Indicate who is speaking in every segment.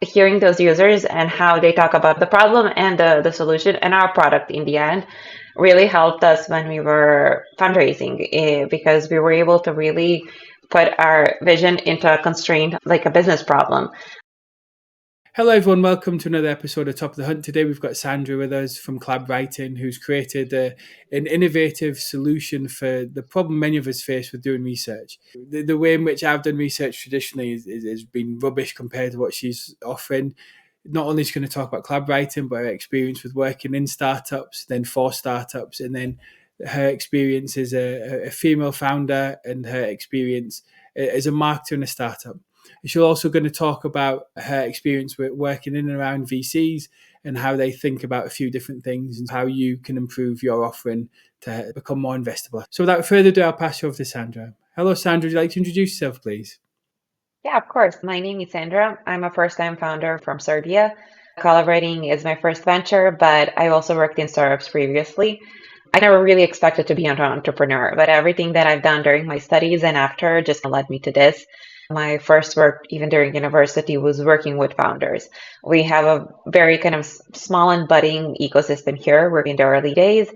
Speaker 1: hearing those users and how they talk about the problem and the solution and our product in the end really helped us when we were fundraising because we were able to really put our vision into a constraint like a business problem.
Speaker 2: Hello everyone, welcome to another episode of Top of the Hunt. Today we've got Sandra with us from CollabWriting, who's created an innovative solution for the problem many of us face with doing research. The way in which I've done research traditionally has been rubbish compared to what she's offering. Not only is she going to talk about CollabWriting, but her experience with working in startups, then for startups, and then her experience as a female founder and her experience as a marketer in a startup. She's also going to talk about her experience with working in and around VCs and how they think about a few different things and how you can improve your offering to become more investable. So without further ado, I'll pass you over to Sandra. Hello, Sandra. Would you like to introduce yourself, please?
Speaker 1: Yeah, of course. My name is Sandra. I'm a first-time founder from Serbia. CollabWriting is my first venture, but I also worked in startups previously. I never really expected to be an entrepreneur, but everything that I've done during my studies and after just led me to this. My first work, even during university, was working with founders. We have a very kind of small and budding ecosystem here. We're in the early days.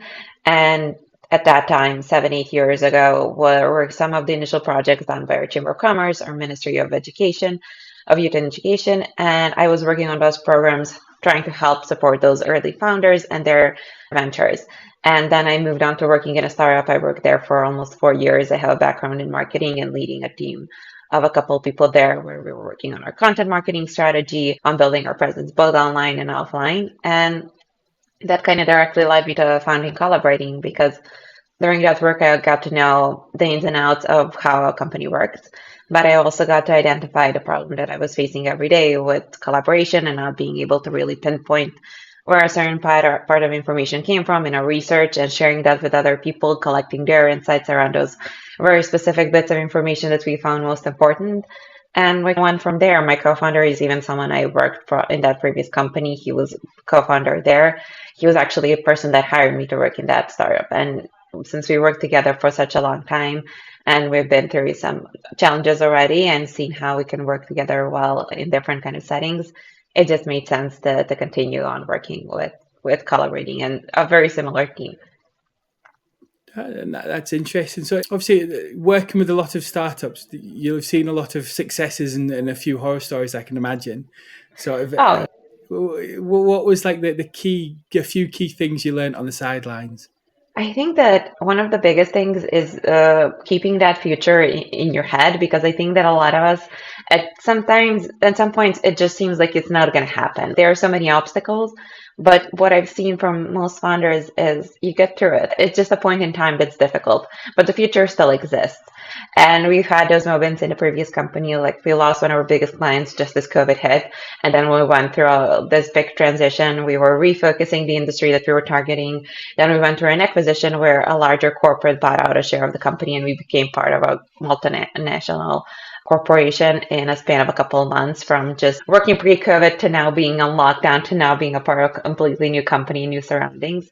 Speaker 1: And at that time, 7, 8 years ago, were some of the initial projects done by our Chamber of Commerce, our Ministry of Education, of Youth and Education. And I was working on those programs, trying to help support those early founders and their ventures. And then I moved on to working in a startup. I worked there for almost 4 years. I have a background in marketing and leading a team of a couple of people there where we were working on our content marketing strategy, on building our presence both online and offline. And that kind of directly led me to founding CollabWriting because during that work, I got to know the ins and outs of how a company works. But I also got to identify the problem that I was facing every day with collaboration and not being able to really pinpoint where a certain part of information came from in our research and sharing that with other people, collecting their insights around those very specific bits of information that we found most important. And we went from there. My co-founder is even someone I worked for in that previous company. He was co-founder there. He was actually a person that hired me to work in that startup. And since we worked together for such a long time, and we've been through some challenges already and seen how we can work together well in different kind of settings, it just made sense to continue on working with CollabWriting and a very similar team.
Speaker 2: That's interesting. So obviously working with a lot of startups, you'll have seen a lot of successes and a few horror stories, I can imagine. So what was like a few key things you learned on the sidelines?
Speaker 1: I think that one of the biggest things is keeping that future in your head because I think that a lot of us at some points it just seems like it's not going to happen. There are so many obstacles, but what I've seen from most founders is you get through it. It's just a point in time that's difficult, but the future still exists. And we've had those moments in the previous company, like we lost one of our biggest clients just as COVID hit. And then we went through this big transition. We were refocusing the industry that we were targeting. Then we went through an acquisition where a larger corporate bought out a share of the company and we became part of a multinational corporation in a span of a couple of months from just working pre-COVID to now being on lockdown to now being a part of a completely new company, new surroundings.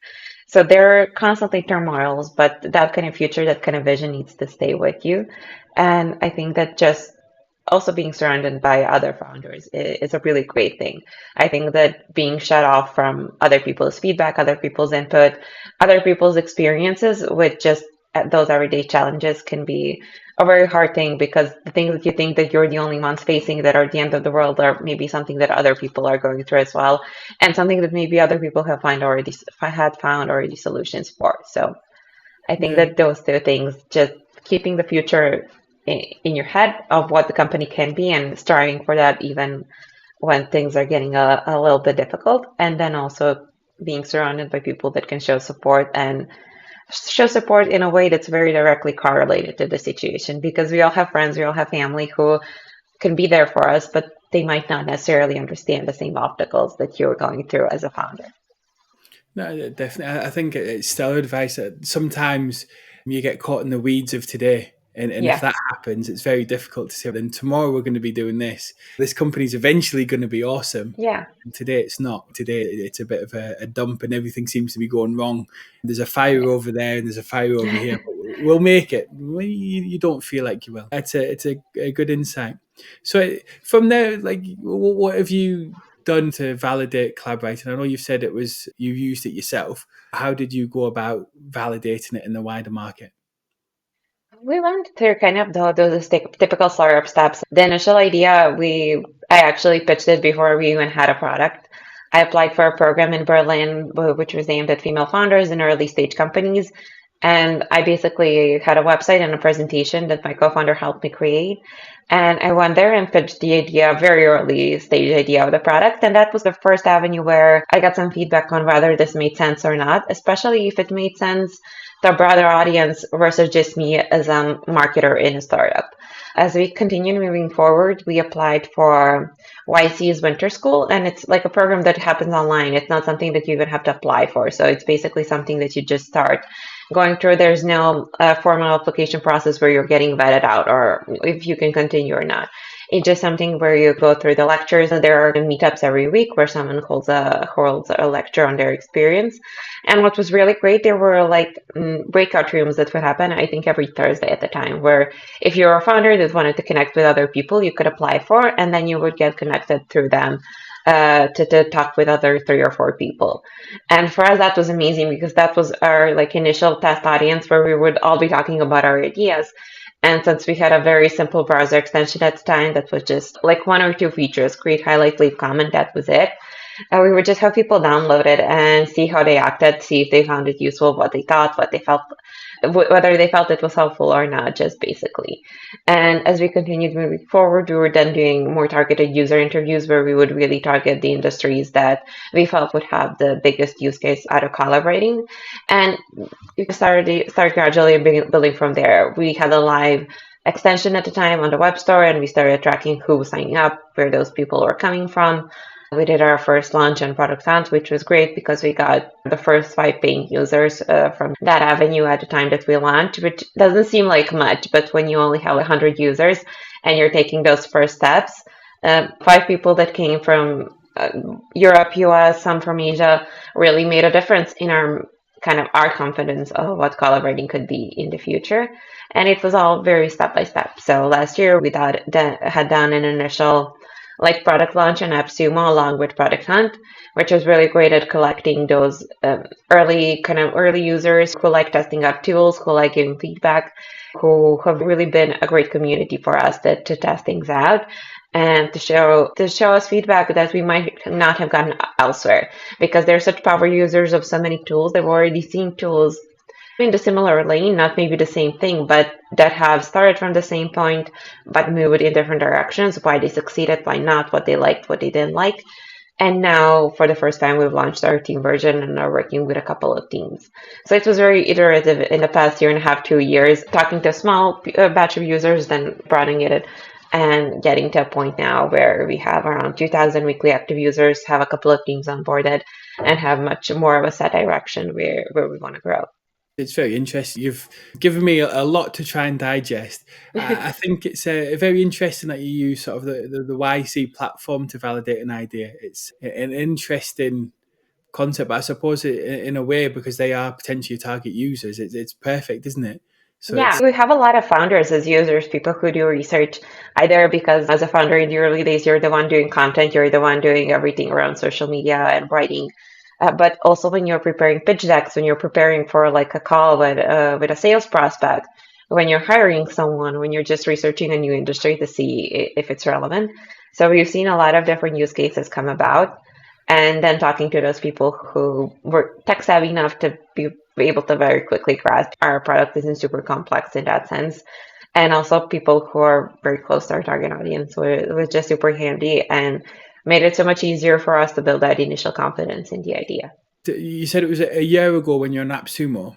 Speaker 1: So there are constantly turmoils, but that kind of future, that kind of vision needs to stay with you. And I think that just also being surrounded by other founders is a really great thing. I think that being shut off from other people's feedback, other people's input, other people's experiences with just those everyday challenges can be a very hard thing because the things that you think that you're the only ones facing that are the end of the world are maybe something that other people are going through as well, and something that maybe other people have found already solutions for. So I think that those two things, just keeping the future in your head of what the company can be and striving for that even when things are getting a little bit difficult, and then also being surrounded by people that can show support in a way that's very directly correlated to the situation because we all have friends, we all have family who can be there for us, but they might not necessarily understand the same obstacles that you're going through as a founder.
Speaker 2: No, definitely. I think it's stellar advice that sometimes you get caught in the weeds of today. And if that happens, it's very difficult to say, then tomorrow we're going to be doing this. This company's eventually going to be awesome.
Speaker 1: Yeah.
Speaker 2: And today it's not. Today it's a bit of a dump and everything seems to be going wrong. There's a fire over there and there's a fire over here. But we'll make it. You don't feel like you will. It's a good insight. So from there, like, what have you done to validate CollabWriting? I know you've said it was you used it yourself. How did you go about validating it in the wider market?
Speaker 1: We went through kind of those typical startup steps. The initial idea, I actually pitched it before we even had a product. I applied for a program in Berlin, which was aimed at female founders in early stage companies. And I basically had a website and a presentation that my co-founder helped me create. And I went there and pitched the idea, very early stage idea of the product. And that was the first avenue where I got some feedback on whether this made sense or not, especially if it made sense to a broader audience versus just me as a marketer in a startup. As we continued moving forward, we applied for YC's Winter School, and it's like a program that happens online. It's not something that you even have to apply for. So it's basically something that you just start going through. There's no formal application process where you're getting vetted out or if you can continue or not. It's just something where you go through the lectures, and there are meetups every week where someone holds a lecture on their experience. And what was really great, there were like breakout rooms that would happen, I think every Thursday at the time, where if you're a founder that wanted to connect with other people, you could apply for, and then you would get connected through them to talk with other 3 or 4 people. And for us, that was amazing because that was our like initial test audience where we would all be talking about our ideas. And since we had a very simple browser extension at the time that was just like 1 or 2 features, create, highlight, leave comment, that was it. We would just have people download it and see how they acted, see if they found it useful, what they thought, what they felt, whether they felt it was helpful or not, just basically. And as we continued moving forward, we were then doing more targeted user interviews where we would really target the industries that we felt would have the biggest use case out of CollabWriting. And we started gradually building from there. We had a live extension at the time on the web store, and we started tracking who was signing up, where those people were coming from. We did our first launch on Product Hunt, which was great because we got the first 5 paying users from that avenue at the time that we launched, which doesn't seem like much, but when you only have 100 users and you're taking those first steps, 5 people that came from Europe, US, some from Asia, really made a difference in our confidence of what CollabWriting could be in the future. And it was all very step by step. So last year we had done an initial like product launch on AppSumo along with Product Hunt, which was really great at collecting those early users who like testing out tools, who like giving feedback, who have really been a great community for us to test things out and to show us feedback that we might not have gotten elsewhere, because they're such power users of so many tools. They've already seen tools in the similar lane, not maybe the same thing, but that have started from the same point, but moved in different directions, why they succeeded, why not, what they liked, what they didn't like. And now, for the first time, we've launched our team version and are working with a couple of teams. So it was very iterative in the past 1.5, 2 years, talking to a small batch of users, then broadening it and getting to a point now where we have around 2,000 weekly active users, have a couple of teams onboarded, and have much more of a set direction where we want to grow.
Speaker 2: It's very interesting. You've given me a lot to try and digest. I think it's very interesting that you use sort of the YC platform to validate an idea. It's an interesting concept, but I suppose in a way, because they are potentially target users, it's perfect, isn't it?
Speaker 1: So yeah, we have a lot of founders as users, people who do research, either because as a founder in the early days, you're the one doing content, you're the one doing everything around social media and writing. But also when you're preparing pitch decks, when you're preparing for like a call with a sales prospect, when you're hiring someone, when you're just researching a new industry to see if it's relevant. So we've seen a lot of different use cases come about, and then talking to those people who were tech savvy enough to be able to very quickly grasp our product isn't super complex in that sense. And also people who are very close to our target audience. So it was just super handy and made it so much easier for us to build that initial confidence in the idea.
Speaker 2: You said it was a year ago when you're on AppSumo.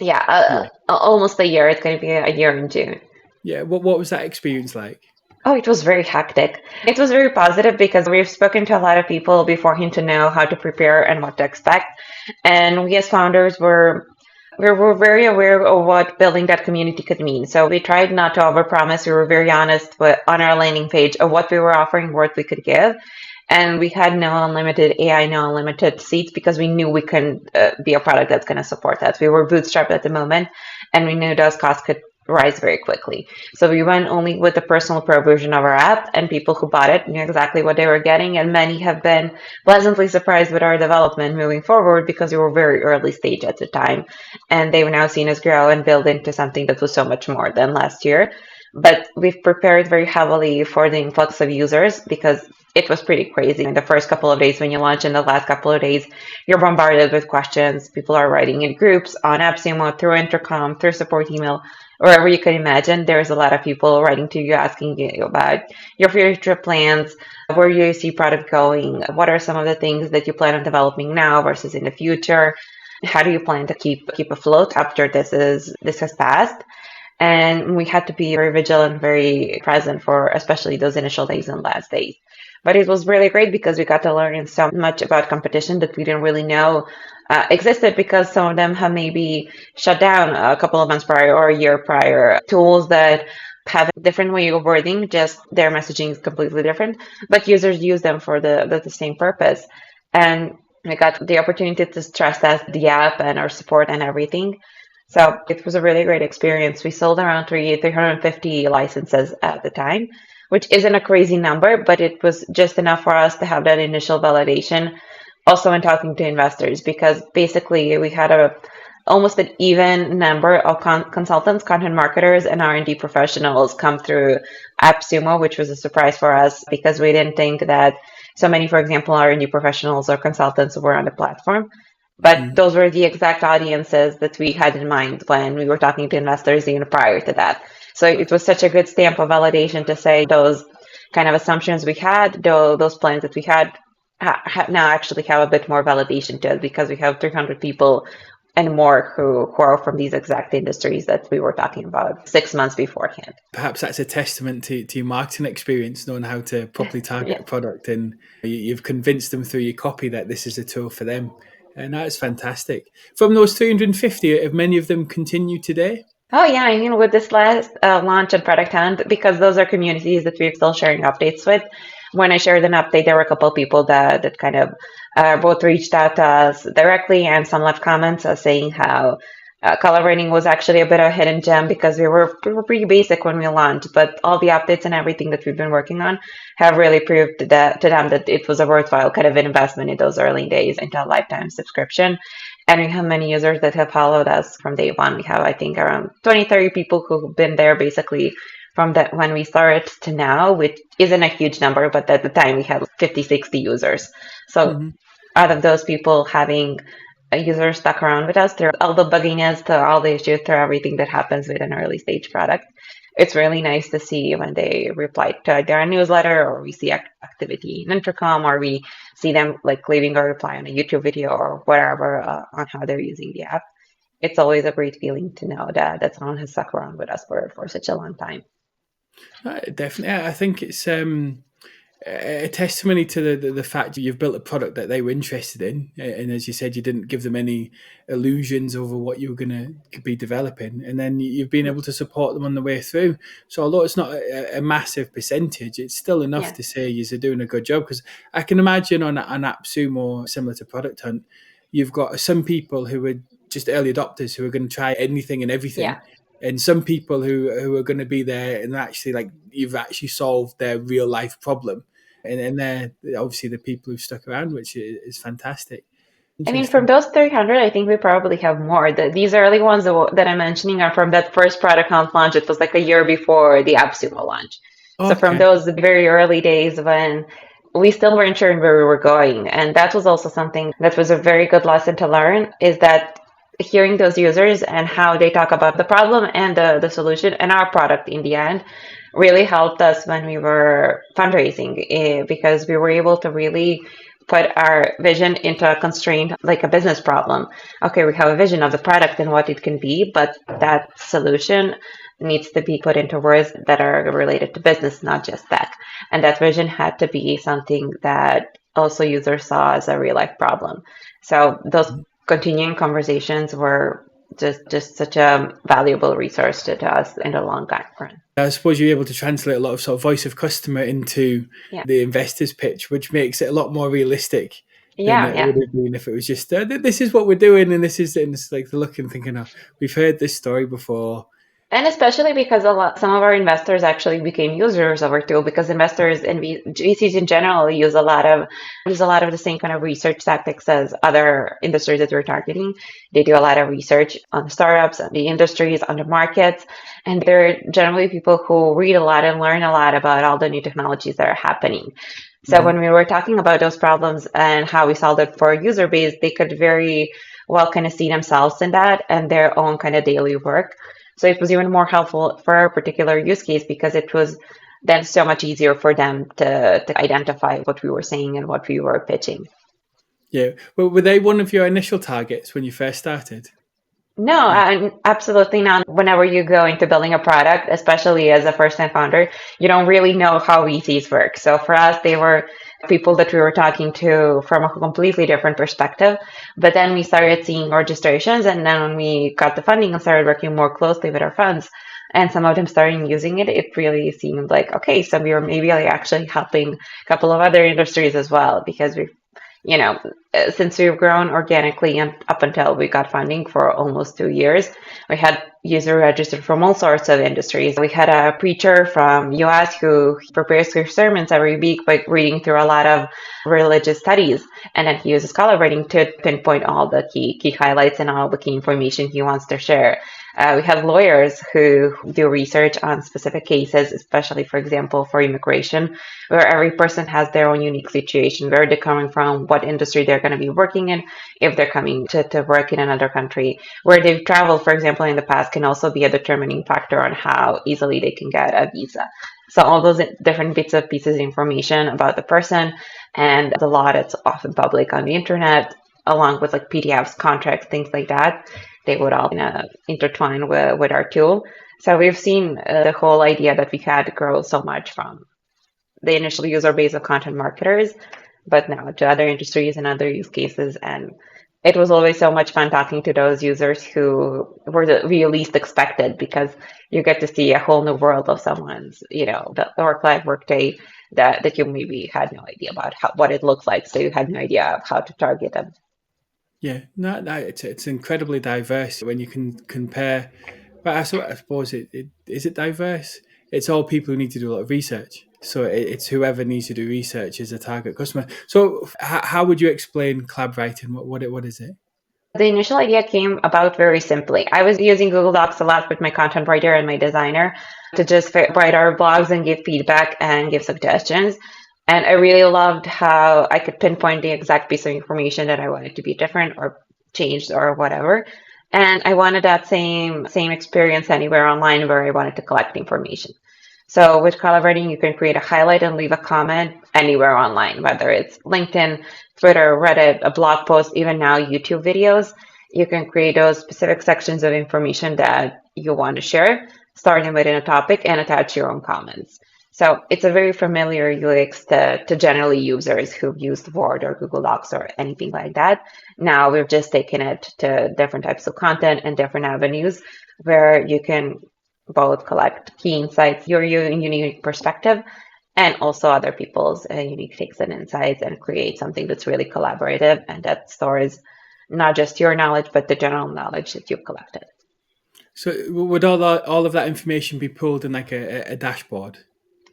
Speaker 1: Yeah, almost a year. It's going to be a year in June.
Speaker 2: Yeah, what was that experience like?
Speaker 1: Oh, it was very hectic. It was very positive because we've spoken to a lot of people beforehand to know how to prepare and what to expect. And we as founders were very aware of what building that community could mean. So we tried not to overpromise. We were very honest on our landing page of what we were offering, what we could give. And we had no unlimited AI, no unlimited seats, because we knew we couldn't be a product that's going to support that. We were bootstrapped at the moment, and we knew those costs could rise very quickly. So we went only with the personal pro version of our app, and people who bought it knew exactly what they were getting. And many have been pleasantly surprised with our development moving forward because we were very early stage at the time. And they've now seen us grow and build into something that was so much more than last year. But we've prepared very heavily for the influx of users because it was pretty crazy in the first couple of days when you launch. In the last couple of days, you're bombarded with questions. People are writing in groups, on AppSumo, through Intercom, through support email, wherever you can imagine. There's a lot of people writing to you asking you about your future plans, where you see product going, what are some of the things that you plan on developing now versus in the future. How do you plan to keep afloat after this has passed? And we had to be very vigilant, very present for especially those initial days and last days. But it was really great because we got to learn so much about competition that we didn't really know existed, because some of them have maybe shut down a couple of months prior or a year prior. Tools that have a different way of wording, just their messaging is completely different, but users use them for the same purpose. And we got the opportunity to stress test the app and our support and everything. So it was a really great experience. We sold around 350 licenses at the time, which isn't a crazy number, but it was just enough for us to have that initial validation. Also, in talking to investors, because basically we had almost an even number of consultants, content marketers, and R&D professionals come through AppSumo, which was a surprise for us because we didn't think that so many, for example, R&D professionals or consultants were on the platform. But those were the exact audiences that we had in mind when we were talking to investors even prior to that. So it was such a good stamp of validation to say those kind of assumptions we had, those plans that we had, now actually have a bit more validation to it, because we have 300 people and more who are from these exact industries that we were talking about 6 months beforehand.
Speaker 2: Perhaps that's a testament to your marketing experience, knowing how to properly target
Speaker 1: Yeah.
Speaker 2: a product, and you've convinced them through your copy that this is a tool for them. And that's fantastic. From those 350, have many of them continued today?
Speaker 1: Oh yeah, I mean, with this last launch and product hunt, because those are communities that we're still sharing updates with. When I shared an update, there were a couple of people that kind of both reached out to us directly, and some left comments saying how CollabWriting was actually a bit of a hidden gem, because we were pretty basic when we launched, but all the updates and everything that we've been working on have really proved that to them that it was a worthwhile kind of investment in those early days into a lifetime subscription. And we have many users that have followed us from day one. We have, I think, around 20, 30 people who've been there basically from that when we started to now, which isn't a huge number, but at the time we had 50, 60 users. So out of those people, having a user stuck around with us through all the bugginess, to all the issues, through everything that happens with an early stage product, it's really nice to see when they reply to their newsletter, or we see activity in Intercom, or we see them like leaving a reply on a YouTube video or whatever on how they're using the app. It's always a great feeling to know that someone has stuck around with us for such a long time.
Speaker 2: Definitely. I think it's a testimony to the fact that you've built a product that they were interested in, and as you said, you didn't give them any illusions over what you were going to be developing, and then you've been able to support them on the way through. So although it's not a massive percentage, it's still enough to say you're doing a good job, because I can imagine on AppSumo, similar to Product Hunt, you've got some people who are just early adopters who are going to try anything and everything, and some people who are going to be there and actually, like, you've actually solved their real life problem, and they're obviously the people who've stuck around, which is fantastic.
Speaker 1: I mean, from those 300, I think we probably have more. These early ones that I'm mentioning are from that first product hunt launch. It was like a year before the AppSumo launch. So from those very early days when we still weren't sure where we were going. And that was also something that was a very good lesson to learn, is that hearing those users and how they talk about the problem and the solution and our product in the end really helped us when we were fundraising, because we were able to really put our vision into a constraint, like a business problem. Okay, we have a vision of the product and what it can be, but that solution needs to be put into words that are related to business, not just tech. And that vision had to be something that also users saw as a real life problem. So those continuing conversations were just such a valuable resource to us in the long run.
Speaker 2: I suppose you're able to translate a lot of sort of voice of customer into the investor's pitch, which makes it a lot more realistic than it would have been if it was just, this is what we're doing, and this is, and it's like the look and thinking, oh, we've heard this story before,
Speaker 1: And especially because some of our investors actually became users of our tool because investors and VCs in general use a lot of the same kind of research tactics as other industries that we're targeting. They do a lot of research on startups, on the industries, on the markets, and they're generally people who read a lot and learn a lot about all the new technologies that are happening. So
Speaker 2: Hmm.
Speaker 1: when we were talking about those problems and how we solved it for our user base, they could very well kind of see themselves in that and their own kind of daily work. So it was even more helpful for our particular use case because it was then so much easier for them to identify what we were saying and what we were pitching.
Speaker 2: Yeah. Well, were they one of your initial targets when you first started?
Speaker 1: No,
Speaker 2: No.
Speaker 1: absolutely not. Whenever you go into building a product, especially as a first-time founder, you don't really know how VCs work. So for us, they were people that we were talking to from a completely different perspective. But then we started seeing registrations, and then when we got the funding and started working more closely with our funds, and some of them started using it, it really seemed like, okay, so we were maybe like actually helping a couple of other industries as well because we you know, since we've grown organically and up until we got funding for almost 2 years, we had user registered from all sorts of industries. We had a preacher from US who prepares his sermons every week by reading through a lot of religious studies, and then he uses CollabWriting to pinpoint all the key highlights and all the key information he wants to share. We have lawyers who do research on specific cases, especially, for example, for immigration, where every person has their own unique situation, where they're coming from, what industry they're going to be working in, if they're coming to work in another country. Where they've traveled, for example, in the past can also be a determining factor on how easily they can get a visa. So all those different bits of pieces of information about the person and the law that's often public on the internet, along with like PDFs, contracts, things like that, they would all intertwine with our tool. So we've seen the whole idea that we had grow so much from the initial user base of content marketers, but now to other industries and other use cases. And it was always so much fun talking to those users who were the least expected because you get to see a whole new world of someone's, the work life, work day that you maybe had no idea about what it looks like. So you had no idea of how to target them.
Speaker 2: Yeah. No, no, it's incredibly diverse when you can compare. But I suppose it is it diverse. It's all people who need to do a lot of research. So it's whoever needs to do research is a target customer. So how would you explain collab writing? What is it?
Speaker 1: The initial idea came about very simply. I was using Google Docs a lot with my content writer and my designer to just write our blogs and give feedback and give suggestions. And I really loved how I could pinpoint the exact piece of information that I wanted to be different or changed or whatever. And I wanted that same experience anywhere online where I wanted to collect information. So with CollabWriting, you can create a highlight and leave a comment anywhere online, whether it's LinkedIn, Twitter, Reddit, a blog post, even now YouTube videos. You can create those specific sections of information that you want to share, starting within a topic and attach your own comments. So it's a very familiar UX to generally users who've used Word or Google Docs or anything like that. Now we've just taken it to different types of content and different avenues where you can both collect key insights, your unique perspective, and also other people's unique takes and insights, and create something that's really collaborative and that stores not just your knowledge, but the general knowledge that you've collected.
Speaker 2: So would all of that information be pulled in like a dashboard?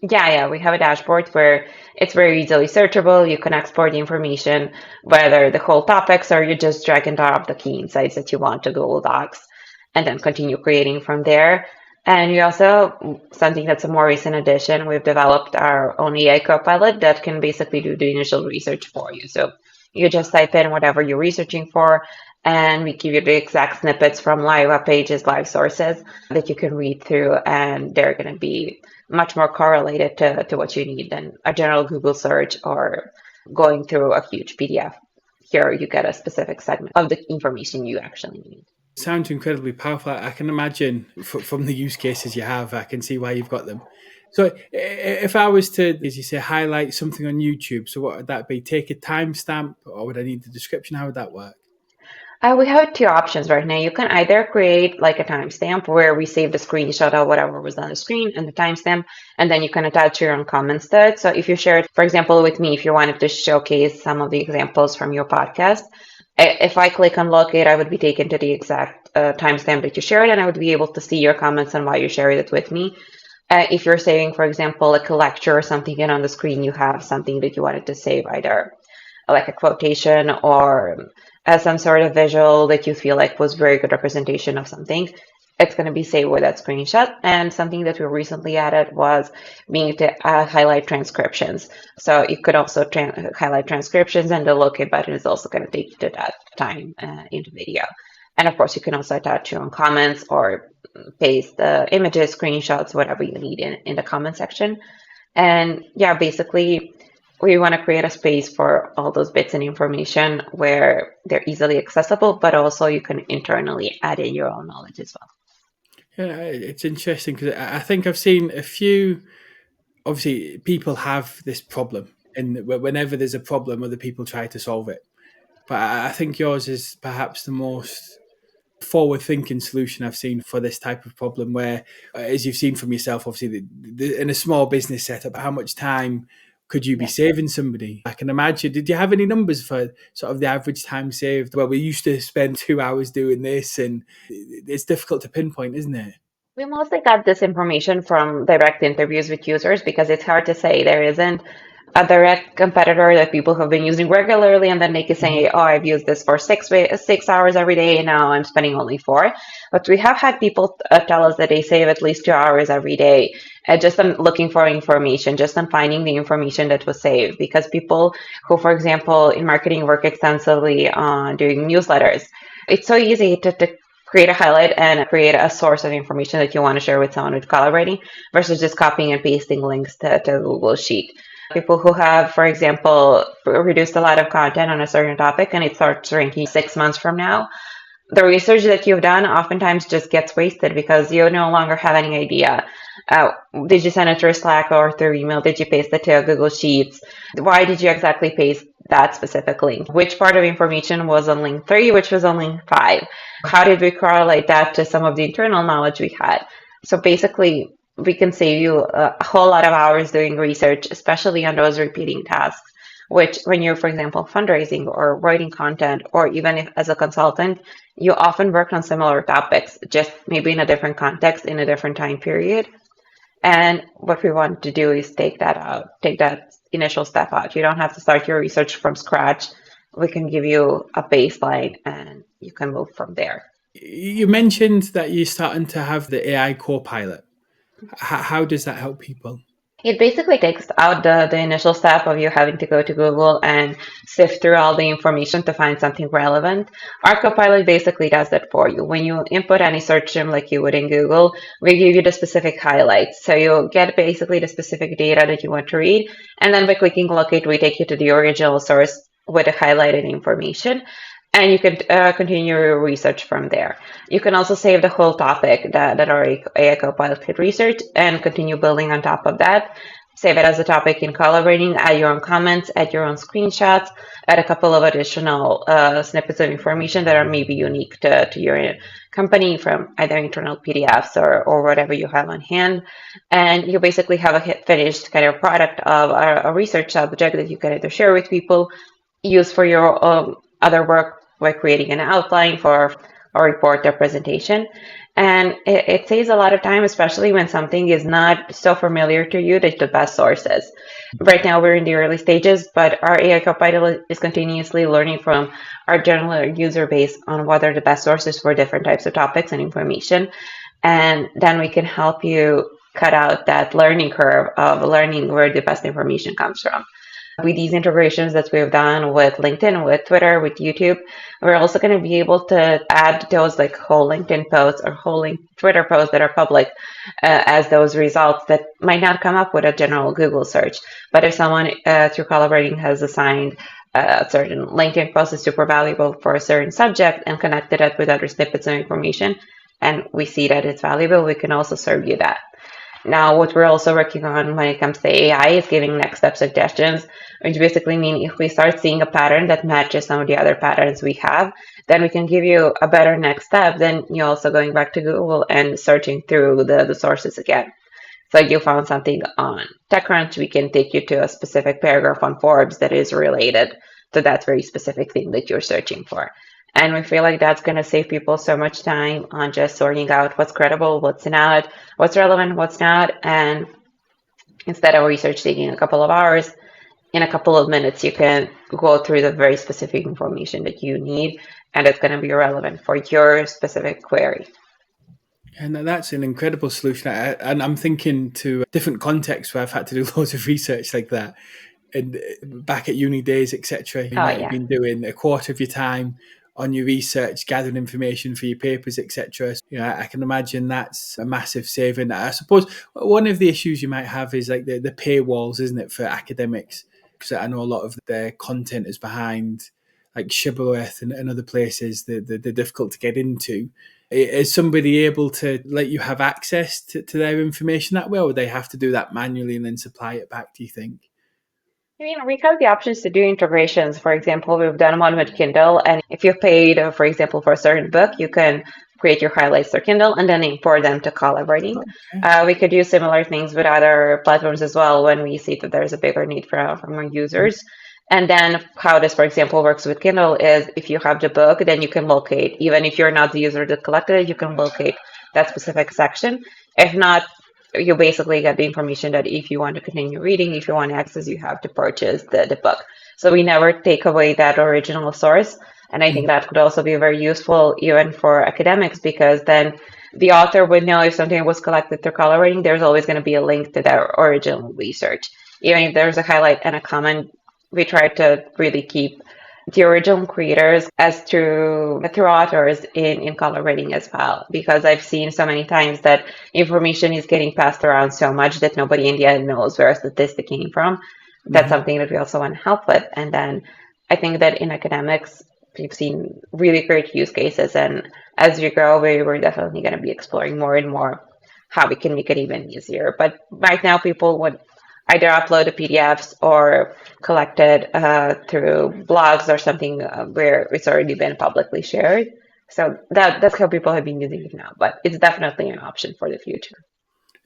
Speaker 1: Yeah, we have a dashboard where it's very easily searchable. You can export the information, whether the whole topics or you just drag and drop the key insights that you want to Google Docs and then continue creating from there. And we also, something that's a more recent addition, we've developed our own AI copilot that can basically do the initial research for you. So you just type in whatever you're researching for, and we give you the exact snippets from live web pages, live sources that you can read through, and they're going to be much more correlated to what you need than a general Google search or going through a huge PDF. Here you get a specific segment of the information you actually need.
Speaker 2: Sounds incredibly powerful. I can imagine from the use cases you have, I can see why you've got them. So if I was to, as you say, highlight something on YouTube, so what would that be? Take a timestamp or would I need the description? How would that work?
Speaker 1: We have two options right now. You can either create like a timestamp where we save the screenshot of whatever was on the screen and the timestamp, and then you can attach your own comments to it. So if you share it, for example, with me, if you wanted to showcase some of the examples from your podcast, if I click on locate, I would be taken to the exact timestamp that you shared, and I would be able to see your comments and why you shared it with me. If you're saving, for example, like a lecture or something, and on the screen you have something that you wanted to save, either like a quotation or some sort of visual that you feel like was very good representation of something, it's going to be saved with that screenshot. And something that we recently added was being to highlight transcriptions. So you could also highlight transcriptions, and the locate button is also going to take you to that time in the video. And of course, you can also attach your own comments or paste the images, screenshots, whatever you need in the comment section. And yeah, basically, we want to create a space for all those bits and information where they're easily accessible, but also you can internally add in your own knowledge as well.
Speaker 2: Yeah, it's interesting because I think I've seen a few. Obviously, people have this problem, and whenever there's a problem, other people try to solve it. But I think yours is perhaps the most forward-thinking solution I've seen for this type of problem, where, as you've seen from yourself, obviously, in a small business setup, how much time could you be saving somebody? I can imagine. Did you have any numbers for sort of the average time saved? Well, we used to spend 2 hours doing this, and it's difficult to pinpoint, isn't it?
Speaker 1: We mostly got this information from direct interviews with users because it's hard to say. There isn't a direct competitor that people have been using regularly, and then they can say, oh, I've used this for 6 hours every day, and now I'm spending only 4. But we have had people tell us that they save at least 2 hours every day just on looking for information, just on finding the information that was saved. Because people who, for example, in marketing work extensively on doing newsletters, it's so easy to create a highlight and create a source of information that you want to share with someone with CollabWriting versus just copying and pasting links to Google Sheet. People who have, for example, reduced a lot of content on a certain topic and it starts ranking 6 months from now, the research that you've done oftentimes just gets wasted because you no longer have any idea. Did you send it through Slack or through email? Did you paste it to Google Sheets? Why did you exactly paste that specific link? Which part of information was on link 3, which was on link 5? How did we correlate that to some of the internal knowledge we had? So basically, we can save you a whole lot of hours doing research, especially on those repeating tasks, which when you're, for example, fundraising or writing content, or even if as a consultant, you often work on similar topics, just maybe in a different context, in a different time period. And what we want to do is take that out, take that initial step out. You don't have to start your research from scratch. We can give you a baseline and you can move from there.
Speaker 2: You mentioned that you're starting to have the AI co-pilot. How does that help people?
Speaker 1: It basically takes out the initial step of you having to go to Google and sift through all the information to find something relevant. Our Copilot basically does that for you. When you input any search term like you would in Google, we give you the specific highlights. So you'll get basically the specific data that you want to read. And then by clicking locate, we take you to the original source with the highlighted information. And you can continue your research from there. You can also save the whole topic that our AI Copilot could research and continue building on top of that. Save it as a topic in CollabWriting, add your own comments, add your own screenshots, add a couple of additional snippets of information that are maybe unique to your company from either internal PDFs or whatever you have on hand. And you basically have a finished kind of product of a research subject that you can either share with people, use for your other work, by creating an outline for a report or presentation. And it saves a lot of time, especially when something is not so familiar to you that the best sources. Right now, we're in the early stages, but our AI Copilot is continuously learning from our general user base on what are the best sources for different types of topics and information. And then we can help you cut out that learning curve of learning where the best information comes from. With these integrations that we've done with LinkedIn, with Twitter, with YouTube, we're also going to be able to add those like whole LinkedIn posts or whole Twitter posts that are public as those results that might not come up with a general Google search. But if someone through CollabWriting has assigned a certain LinkedIn post is super valuable for a certain subject and connected it with other snippets of information, and we see that it's valuable, we can also serve you that. Now, what we're also working on when it comes to AI is giving next step suggestions, which basically mean if we start seeing a pattern that matches some of the other patterns we have, then we can give you a better next step than you also going back to Google and searching through the sources again. So you found something on TechCrunch, we can take you to a specific paragraph on Forbes that is related to that very specific thing that you're searching for. And we feel like that's going to save people so much time on just sorting out what's credible, what's not, what's relevant, what's not. And instead of research taking a couple of hours, in a couple of minutes, you can go through the very specific information that you need, and it's going to be relevant for your specific query.
Speaker 2: And that's an incredible solution. And I'm thinking to different contexts where I've had to do loads of research like that. And back at uni days, etc., you might have been doing a quarter of your time on your research, gathering information for your papers, etc. I can imagine that's a massive saving. I suppose one of the issues you might have is like the paywalls, isn't it, for academics? Because I know a lot of their content is behind like Shibboleth and other places that they're difficult to get into. Is somebody able to let you have access to their information that way, or would they have to do that manually and then supply it back, do you think?
Speaker 1: I mean, we have the options to do integrations. For example, we've done one with Kindle, and if you've paid, for example, for a certain book, you can create your highlights through Kindle and then import them to CollabWriting. Okay. We could do similar things with other platforms as well when we see that there's a bigger need from our users. And then how this, for example, works with Kindle is if you have the book, then you can locate, even if you're not the user that collected it, you can locate that specific section. If not, you basically get the information that if you want to continue reading, if you want access, you have to purchase the book. So we never take away that original source. And I think that could also be very useful even for academics, because then the author would know if something was collected through CollabWriting, there's always going to be a link to their original research. Even if there's a highlight and a comment, we try to really keep the original creators as true authors in CollabWriting as well, because I've seen so many times that information is getting passed around so much that nobody in the end knows where a statistic came from. That's something that we also want to help with. And then I think that in academics, we've seen really great use cases. And as we grow, we're definitely going to be exploring more and more how we can make it even easier. But right now, people would either upload the PDFs or collect it through blogs or something where it's already been publicly shared. So that's how people have been using it now. But it's definitely an option for the future.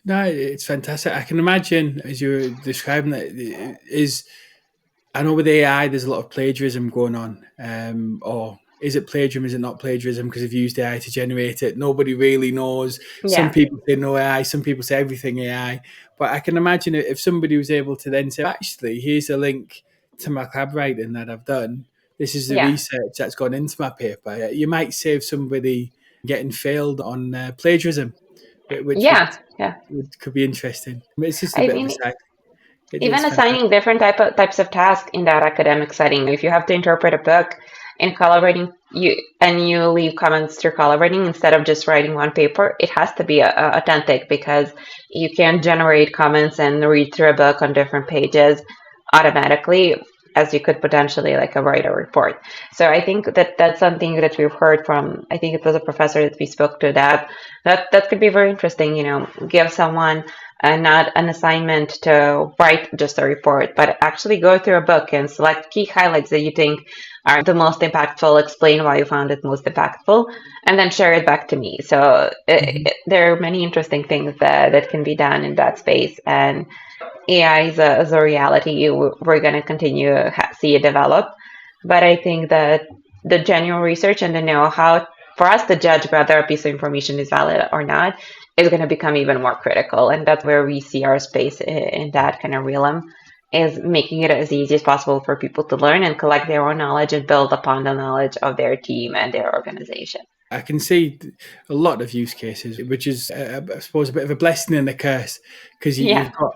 Speaker 2: No, it's fantastic. I can imagine, as you were describing that, I know with AI, there's a lot of plagiarism going on. Or is it plagiarism? Is it not plagiarism? Because I've used AI to generate it. Nobody really knows. Yeah. Some people say no AI. Some people say everything AI. But I can imagine if somebody was able to then say, actually, here's a link to my CollabWriting that I've done. This is the research that's gone into my paper. You might save somebody getting failed on plagiarism, which could be interesting. It's just a bit of a side.
Speaker 1: Even assigning different types of tasks in that academic setting. If you have to interpret a book in CollabWriting, you leave comments through CollabWriting instead of just writing one paper, it has to be authentic, because you can't generate comments and read through a book on different pages automatically, as you could potentially write a report. So I think that's something that we've heard from, I think it was a professor that we spoke to, that could be very interesting, give someone not an assignment to write just a report, but actually go through a book and select key highlights that you think are the most impactful, explain why you found it most impactful, and then share it back to me. So there are many interesting things that can be done in that space. And AI is a reality. We're going to continue to see it develop. But I think that the genuine research and the know-how for us to judge whether a piece of information is valid or not is going to become even more critical. And that's where we see our space in that kind of realm, is making it as easy as possible for people to learn and collect their own knowledge and build upon the knowledge of their team and their organization.
Speaker 2: I can see a lot of use cases, which is, I suppose, a bit of a blessing and a curse, because you've got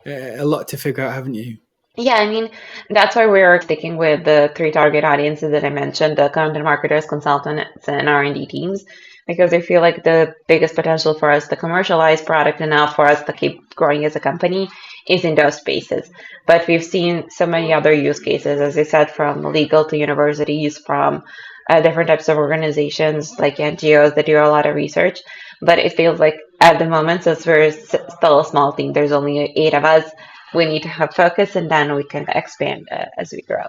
Speaker 2: a lot to figure out, haven't you?
Speaker 1: Yeah, I mean, that's why we're sticking with the 3 target audiences that I mentioned, the content marketers, consultants, and R&D teams, because I feel like the biggest potential for us to commercialize product enough for us to keep growing as a company is in those spaces. But we've seen so many other use cases, as I said, from legal to universities, from different types of organizations like NGOs that do a lot of research. But it feels like at the moment, since we're still a small team, there's only 8 of us, we need to have focus, and then we can expand as we grow.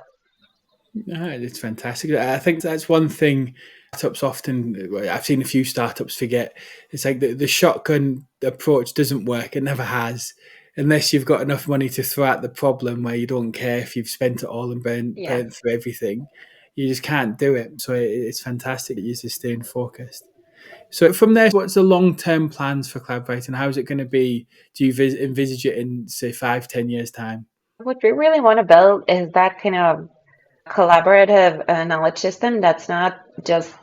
Speaker 2: It's fantastic. I think that's one thing startups often, I've seen a few startups forget. It's like the shotgun approach doesn't work. It never has, unless you've got enough money to throw at the problem where you don't care if you've spent it all and burnt through everything. you just can't do it. So it's fantastic that you're just staying focused. So from there, what's the long-term plans for CollabWriting? How is it going to be? Do you envisage it in, say, 5, 10 years' time?
Speaker 1: What we really want to build is that kind of collaborative knowledge system that's not just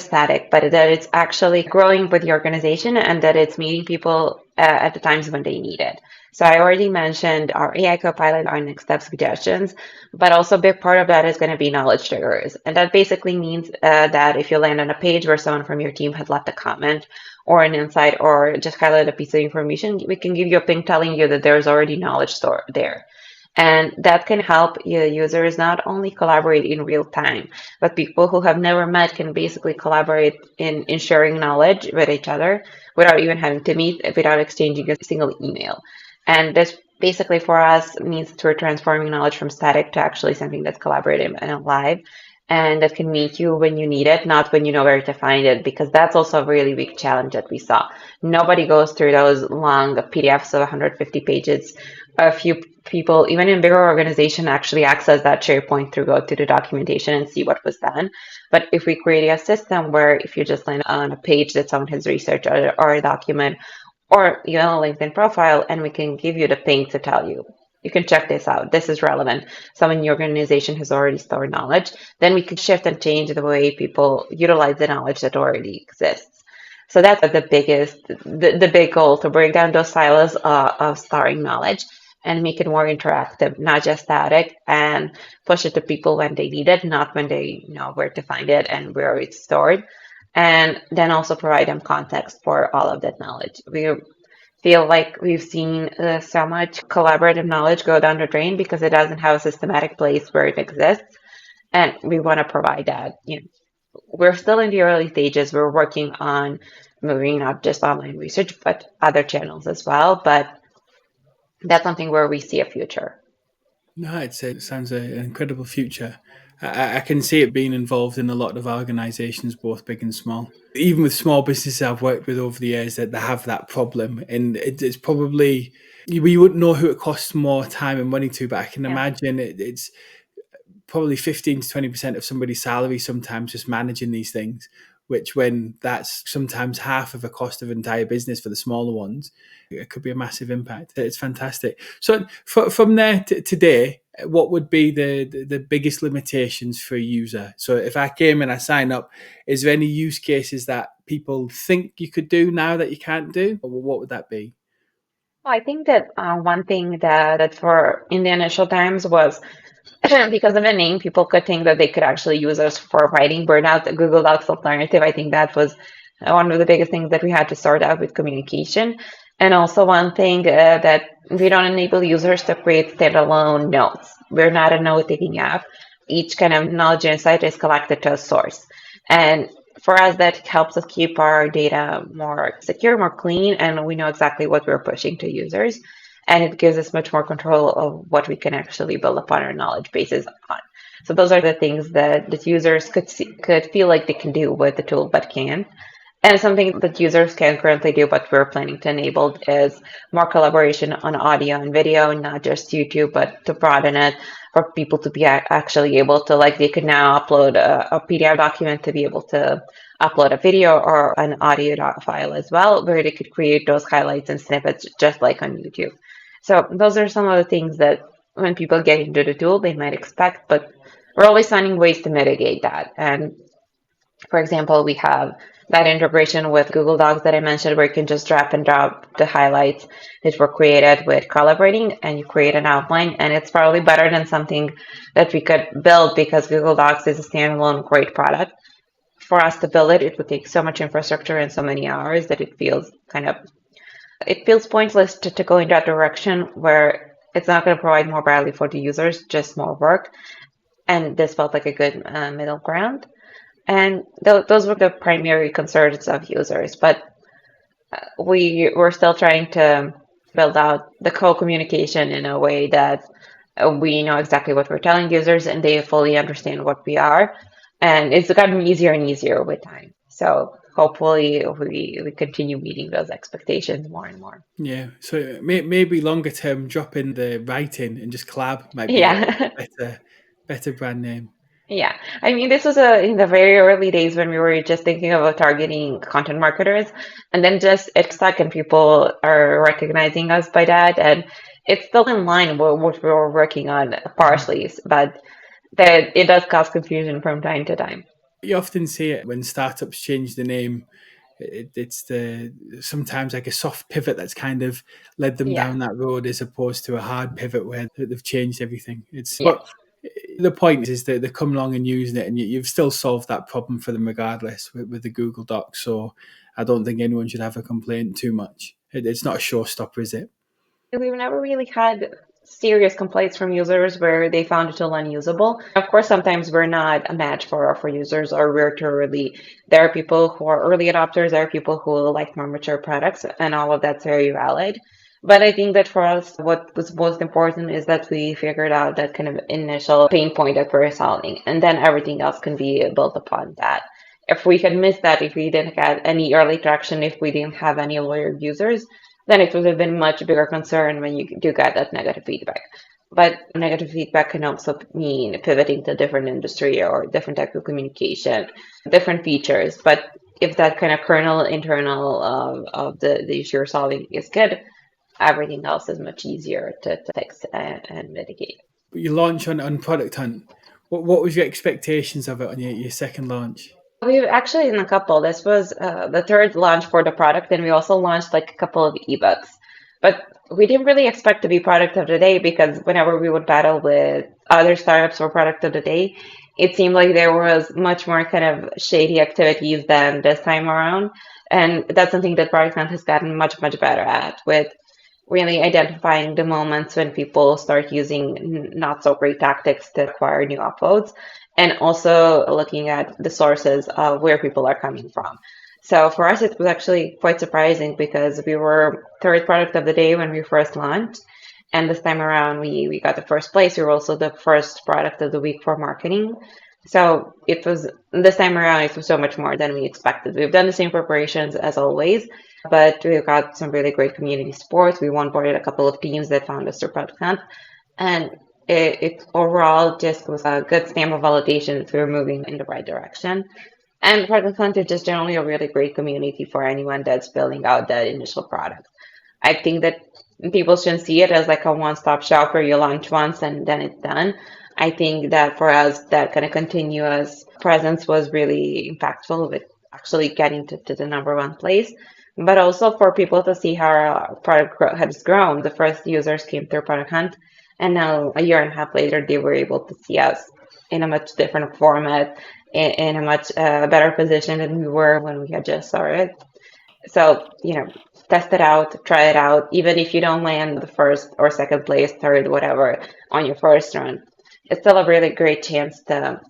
Speaker 1: static, but that it's actually growing with the organization and that it's meeting people at the times when they need it. So I already mentioned our AI Copilot, our next step suggestions, but also a big part of that is going to be knowledge triggers. And that basically means that if you land on a page where someone from your team has left a comment or an insight or just highlighted a piece of information, we can give you a ping telling you that there's already knowledge stored there. And that can help users not only collaborate in real time, but people who have never met can basically collaborate in sharing knowledge with each other without even having to meet, without exchanging a single email. And this basically for us means that we're transforming knowledge from static to actually something that's collaborative and alive. And that can meet you when you need it, not when you know where to find it, because that's also a really big challenge that we saw. Nobody goes through those long PDFs of 150 pages. A few people, even in bigger organization, actually access that SharePoint through go to the documentation and see what was done. But if we create a system where if you just land on a page that someone has researched or a document or even a LinkedIn profile, and we can give you the ping to tell you, you can check this out. This is relevant. Someone in your organization has already stored knowledge. Then we can shift and change the way people utilize the knowledge that already exists. So that's the big goal, to break down those silos of storing knowledge and make it more interactive, not just static, and push it to people when they need it, not when they know where to find it and where it's stored. And then also provide them context for all of that knowledge. We feel like we've seen so much collaborative knowledge go down the drain because it doesn't have a systematic place where it exists. And we want to provide that. We're still in the early stages. We're working on moving not just online research, but other channels as well. But that's something where we see a future.
Speaker 2: No, it sounds an incredible future. I can see it being involved in a lot of organisations, both big and small. Even with small businesses I've worked with over the years that they have that problem, and it's probably we wouldn't know who it costs more time and money to, but I can imagine it's probably 15 to 20% of somebody's salary sometimes just managing these things, which when that's sometimes half of the cost of an entire business for the smaller ones, it could be a massive impact. It's fantastic. So from there today, what would be the biggest limitations for a user? So if I came and I sign up, is there any use cases that people think you could do now that you can't do? Or what would that be?
Speaker 1: Well, I think that one thing that for in the initial times was because of the name, people could think that they could actually use us for writing burnout, the Google Docs alternative. I think that was one of the biggest things that we had to sort out with communication. And also one thing that we don't enable users to create standalone notes. We're not a note-taking app. Each kind of knowledge insight is collected to a source. And for us, that helps us keep our data more secure, more clean, and we know exactly what we're pushing to users. And it gives us much more control of what we can actually build upon our knowledge bases on. So those are the things that users could feel like they can do with the tool but can't. And something that users can currently do, but we're planning to enable, is more collaboration on audio and video, not just YouTube, but to broaden it for people to be actually able to, like, they could now upload a PDF document to be able to upload a video or an audio file as well, where they could create those highlights and snippets just like on YouTube. So those are some of the things that when people get into the tool, they might expect, but we're always finding ways to mitigate that. And for example, we have that integration with Google Docs that I mentioned, where you can just drag and drop the highlights that were created with CollabWriting, and you create an outline. And it's probably better than something that we could build, because Google Docs is a standalone great product. For us to build it, it would take so much infrastructure and so many hours that it feels pointless to go in that direction, where it's not going to provide more value for the users, just more work. And this felt like a good middle ground. And those were the primary concerns of users. But we were still trying to build out the co-communication in a way that we know exactly what we're telling users and they fully understand what we are. And it's gotten easier and easier with time. So hopefully we continue meeting those expectations more and more.
Speaker 2: Yeah, so maybe longer term, drop in the writing and just collab might be
Speaker 1: Yeah.
Speaker 2: a better brand name.
Speaker 1: Yeah, I mean, this was in the very early days when we were just thinking about targeting content marketers, and then just it stuck, and people are recognizing us by that, and it's still in line with what we were working on partially, but that it does cause confusion from time to time.
Speaker 2: You often see it when startups change the name. It's the sometimes like a soft pivot that's kind of led them
Speaker 1: Yeah,
Speaker 2: down that road, as opposed to a hard pivot where they've changed everything. It's
Speaker 1: yeah.
Speaker 2: but the point is that they come along and using it, and you've still solved that problem for them regardless with the Google Docs. So I don't think anyone should have a complaint too much. It's not a showstopper, is it?
Speaker 1: We've never really had serious complaints from users where they found it tool unusable. Of course, sometimes we're not a match for users, or we're too early. There are people who are early adopters, there are people who like more mature products, and all of that's very valid. But I think that for us, what was most important is that we figured out that kind of initial pain point that we're solving, and then everything else can be built upon that. If we had missed that, if we didn't get any early traction, if we didn't have any loyal users, then it would have been much bigger concern when you do get that negative feedback. But negative feedback can also mean pivoting to a different industry or different type of communication, different features. But if that kind of kernel internal of the issue you're solving is good, everything else is much easier to fix and mitigate.
Speaker 2: You launch on Product Hunt. What was your expectations of it on your second launch?
Speaker 1: We've actually in a couple. This was the third launch for the product, and we also launched like a couple of ebooks. But we didn't really expect to be product of the day because whenever we would battle with other startups for product of the day, it seemed like there was much more kind of shady activities than this time around. And that's something that Product Hunt has gotten much, much better at, with really identifying the moments when people start using not so great tactics to acquire new uploads, and also looking at the sources of where people are coming from. So for us, it was actually quite surprising because we were third product of the day when we first launched. And this time around, we got the first place. We were also the first product of the week for marketing. So it was this time around, it was so much more than we expected. We've done the same preparations as always, but we've got some really great community support. We onboarded a couple of teams that found us through Product Hunt, and it overall just was a good stamp of validation that we were moving in the right direction. And Product Hunt is just generally a really great community for anyone that's building out that initial product. I think that people shouldn't see it as like a one-stop shop where you launch once and then it's done. I think that for us, that kind of continuous presence was really impactful with actually getting to the number one place. But also for people to see how our product has grown. The first users came through Product Hunt, and now a year and a half later, they were able to see us in a much different format, in a much better position than we were when we had just started. So, test it out, try it out. Even if you don't land the first or second place, third, whatever, on your first run, it's still a really great chance to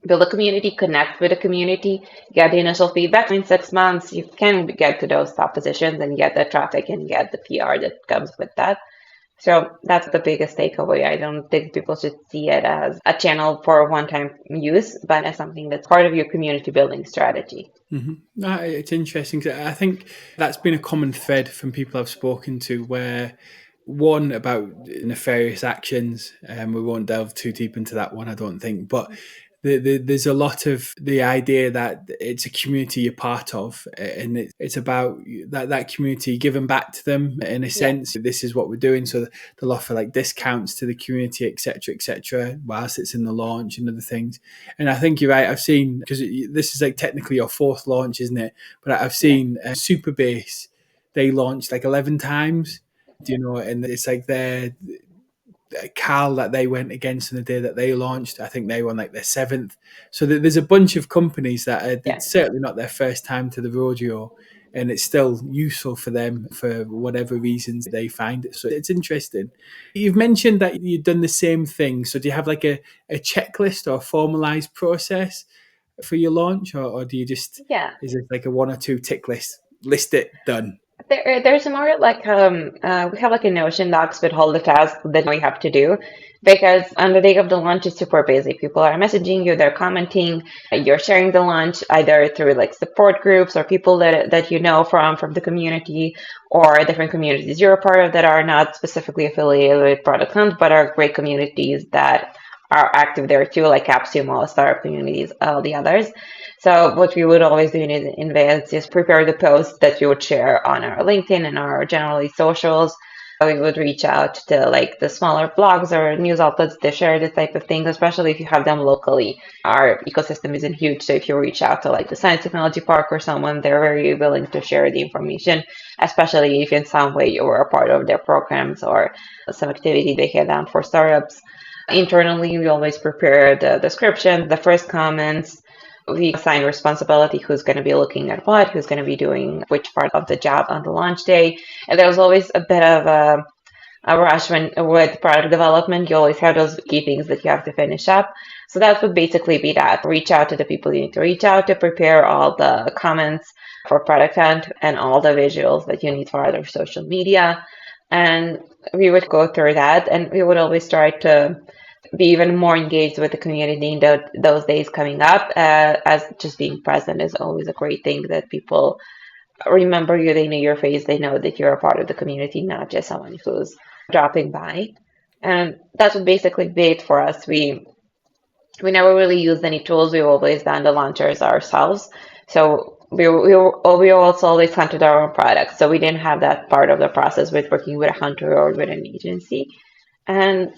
Speaker 1: build a community, connect with the community, get the initial feedback. In 6 months, you can get to those top positions and get the traffic and get the PR that comes with that. So that's the biggest takeaway. I don't think people should see it as a channel for one-time use, but as something that's part of your community building strategy.
Speaker 2: No, it's interesting. I think that's been a common thread from people I've spoken to, where one about nefarious actions, and we won't delve too deep into that one, I don't think, but there's a lot of the idea that it's a community you're part of, and it's about that community giving back to them in a
Speaker 1: Yeah.
Speaker 2: sense. This is what we're doing, so they'll offer like discounts to the community, etc., whilst it's in the launch and other things. And I think you're right. I've seen, because this is like technically your fourth launch, isn't it? But I've
Speaker 1: Yeah.
Speaker 2: seen Superbase, they launched like 11 times, and it's like their Cal that they went against on the day that they launched. I think they won like their seventh. So there's a bunch of companies that
Speaker 1: Yeah.
Speaker 2: it's certainly not their first time to the rodeo, and it's still useful for them for whatever reasons they find it. So it's interesting. You've mentioned that you've done the same thing. So do you have like a checklist or a formalized process for your launch, or do you just,
Speaker 1: Yeah.
Speaker 2: is it like a one or two tick list it, done?
Speaker 1: There's more like we have like a Notion docs with all the tasks that we have to do, because on the day of the launch it's super busy. People are messaging you, they're commenting, you're sharing the launch either through like support groups or people that you know from the community, or different communities you're a part of that are not specifically affiliated with Product Hunt but are great communities that are active there too, like AppSumo, startup communities, all the others. So what we would always do in advance is prepare the posts that we would share on our LinkedIn and our generally socials. We would reach out to like the smaller blogs or news outlets to share this type of things, especially if you have them locally. Our ecosystem isn't huge, so if you reach out to like the Science Technology Park or someone, they're very willing to share the information, especially if in some way you were a part of their programs or some activity they had done for startups. Internally, we always prepare the description, the first comments. We assign responsibility, who's going to be looking at what, who's going to be doing which part of the job on the launch day. And there was always a bit of a rush with product development. You always have those key things that you have to finish up. So that would basically be that. Reach out to the people you need to reach out to, prepare all the comments for product hunt and all the visuals that you need for other social media. And we would go through that, and we would always try to be even more engaged with the community in those days coming up, as just being present is always a great thing, that people remember you, they know your face, they know that you're a part of the community, not just someone who's dropping by. And that would basically be it for us. We never really used any tools. We've always done the launchers ourselves. So we also always hunted our own products. So we didn't have that part of the process with working with a hunter or with an agency. And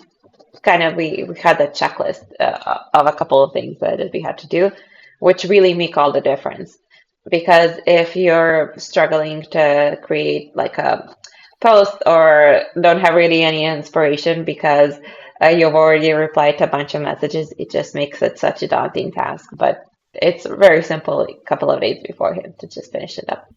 Speaker 1: kind of we had a checklist of a couple of things that we had to do, which really make all the difference. Because if you're struggling to create like a post or don't have really any inspiration because you've already replied to a bunch of messages, it just makes it such a daunting task. But it's very simple, a couple of days beforehand to just finish it up.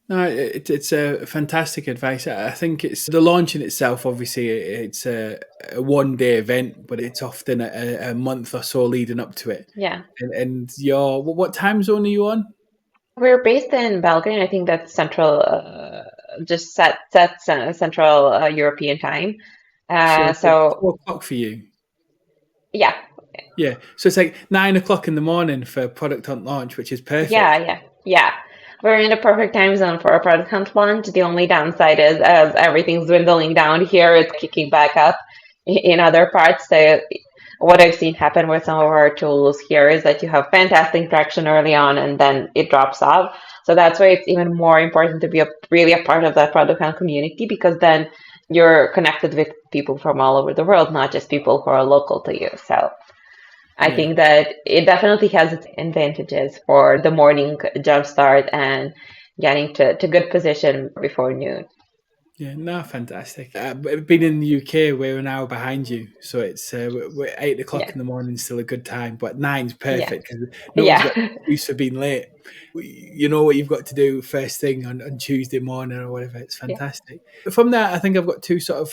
Speaker 2: No, it's a fantastic advice. I think it's the launch in itself. Obviously, it's a 1 day event, but it's often a month or so leading up to it.
Speaker 1: Yeah.
Speaker 2: And what time zone are you on?
Speaker 1: We're based in Belgrade. I think that's central, just set central European time.
Speaker 2: So it's like
Speaker 1: So
Speaker 2: 4 o'clock for you.
Speaker 1: yeah,
Speaker 2: Yeah. So it's like 9 o'clock in the morning for product hunt launch, which is perfect.
Speaker 1: yeah. We're in the perfect time zone for a product hunt launch. The only downside is as everything's dwindling down here, it's kicking back up in other parts. So what I've seen happen with some of our tools here is that you have fantastic traction early on and then it drops off. So that's why it's even more important to be really a part of that product hunt community, because then you're connected with people from all over the world, not just people who are local to you. So I
Speaker 2: Yeah.
Speaker 1: think that it definitely has its advantages for the morning jump start and getting to good position before noon.
Speaker 2: Yeah, no, fantastic. Being in the UK, we're an hour behind you, so it's we're 8 o'clock
Speaker 1: Yeah,
Speaker 2: in the morning, still a good time. But nine's
Speaker 1: yeah,
Speaker 2: perfect because no one's got
Speaker 1: yeah,
Speaker 2: an excuse for being late. You know what you've got to do first thing on Tuesday morning or whatever. It's
Speaker 1: yeah.
Speaker 2: fantastic. From that, I think I've got two sort of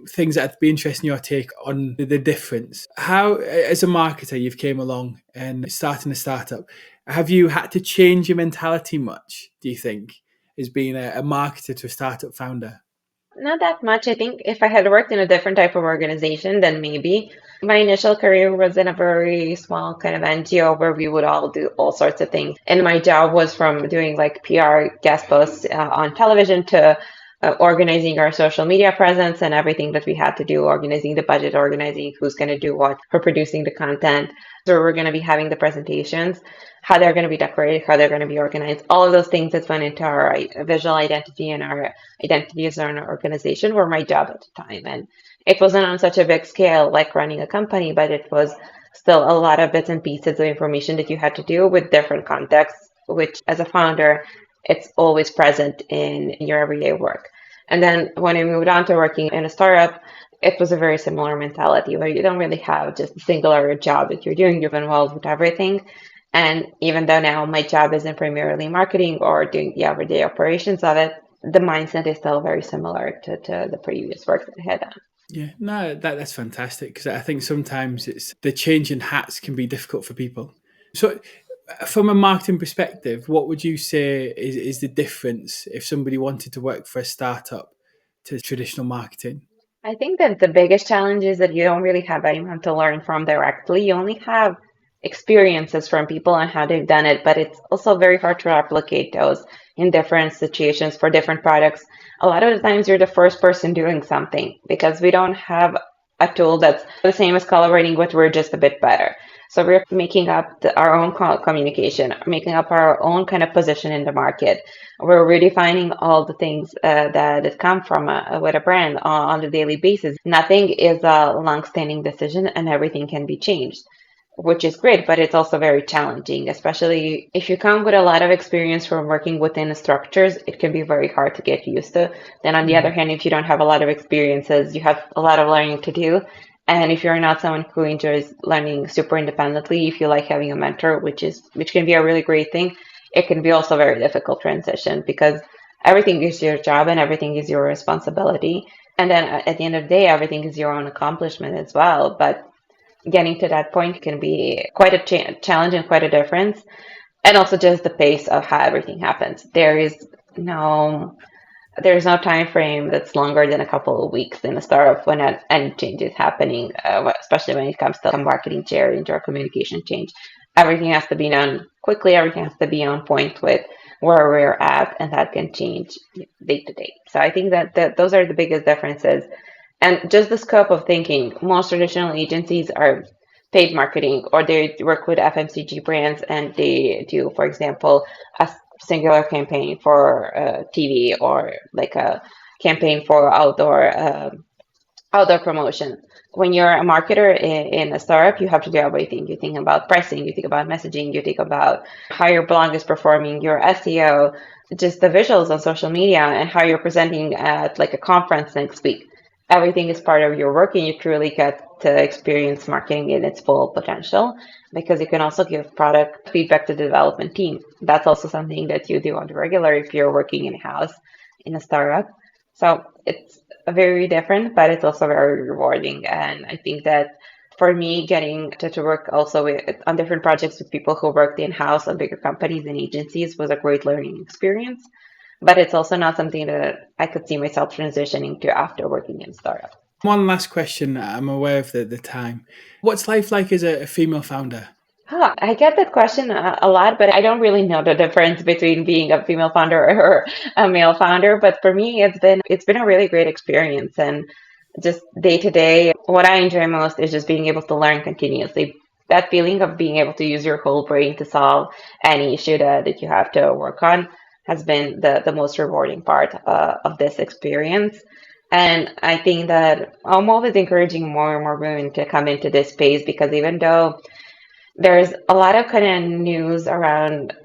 Speaker 2: things that'd be interesting your take on the difference. How, as a marketer, you've came along and starting a startup. Have you had to change your mentality much? Do you think, as being a marketer to a startup founder?
Speaker 1: Not that much. I think if I had worked in a different type of organization, then maybe. My initial career was in a very small kind of NGO where we would all do all sorts of things. And my job was from doing like PR guest posts on television to organizing our social media presence and everything that we had to do, organizing the budget, organizing who's going to do what, for producing the content. So we're going to be having the presentations, how they're going to be decorated, how they're going to be organized. All of those things that went into our visual identity and our identity as an organization were my job at the time. And it wasn't on such a big scale like running a company, but it was still a lot of bits and pieces of information that you had to do with different contexts, which as a founder, it's always present in your everyday work. And then when I moved on to working in a startup, it was a very similar mentality where you don't really have just a singular job that you're doing, you're involved with everything. And even though now my job isn't primarily marketing or doing the everyday operations of it, the mindset is still very similar to the previous work that I had done.
Speaker 2: Yeah, no, that's fantastic because I think sometimes it's the changing hats can be difficult for people. So, from a marketing perspective, what would you say is the difference if somebody wanted to work for a startup to traditional marketing?
Speaker 1: I think that the biggest challenge is that you don't really have anyone to learn from directly. You only have experiences from people on how they've done it, but it's also very hard to replicate those in different situations for different products. A lot of the times you're the first person doing something because we don't have a tool that's the same as CollabWriting, but we're just a bit better. So we're making up our own communication, making up our own kind of position in the market. We're redefining all the things that come from with a brand on a daily basis. Nothing is a long-standing decision, and everything can be changed, which is great, but it's also very challenging, especially if you come with a lot of experience from working within the structures, it can be very hard to get used to. Then on the other hand, if you don't have a lot of experiences, you have a lot of learning to do. And if you're not someone who enjoys learning super independently, if you like having a mentor, which can be a really great thing, it can be also a very difficult transition because everything is your job and everything is your responsibility. And then at the end of the day, everything is your own accomplishment as well. But getting to that point can be quite a challenge and quite a difference. And also just the pace of how everything happens. No there's no time frame that's longer than a couple of weeks in a startup when any change is happening, especially when it comes to marketing change or communication change. Everything has to be done quickly. Everything has to be on point with where we're at, and that can change day to day. So I think that those are the biggest differences. And just the scope of thinking, most traditional agencies are paid marketing, or they work with FMCG brands and they do, for example, a singular campaign for TV or like a campaign for outdoor promotion. When you're a marketer in a startup, you have to do everything. You think about pricing, you think about messaging, you think about how your blog is performing, your SEO, just the visuals on social media, and how you're presenting at like a conference next week. Everything is part of your work, and you truly get to experience marketing in its full potential because you can also give product feedback to the development team. That's also something that you do on the regular if you're working in-house in a startup. So it's very different, but it's also very rewarding. And I think that for me, getting to work also on different projects with people who worked in-house on bigger companies and agencies was a great learning experience. But it's also not something that I could see myself transitioning to after working in a startup.
Speaker 2: One last question. I'm aware of the time. What's life like as a female founder?
Speaker 1: I get that question a lot, but I don't really know the difference between being a female founder or a male founder. But for me, it's been a really great experience, and just day to day, what I enjoy most is just being able to learn continuously. That feeling of being able to use your whole brain to solve any issue that you have to work on has been the most rewarding part of this experience. And I think that I'm always encouraging more and more women to come into this space because even though there's a lot of kind of news around,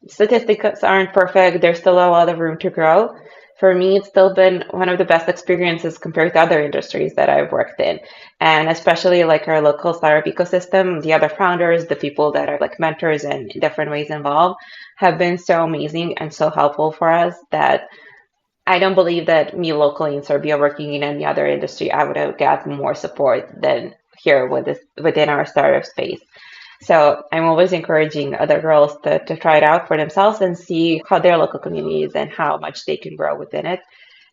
Speaker 1: statistics aren't perfect. There's still a lot of room to grow. For me, it's still been one of the best experiences compared to other industries that I've worked in. And especially like our local startup ecosystem, the other founders, the people that are like mentors and in different ways involved have been so amazing and so helpful for us that I don't believe that me locally in Serbia working in any other industry, I would have got more support than here within our startup space. So I'm always encouraging other girls to try it out for themselves and see how their local community is and how much they can grow within it,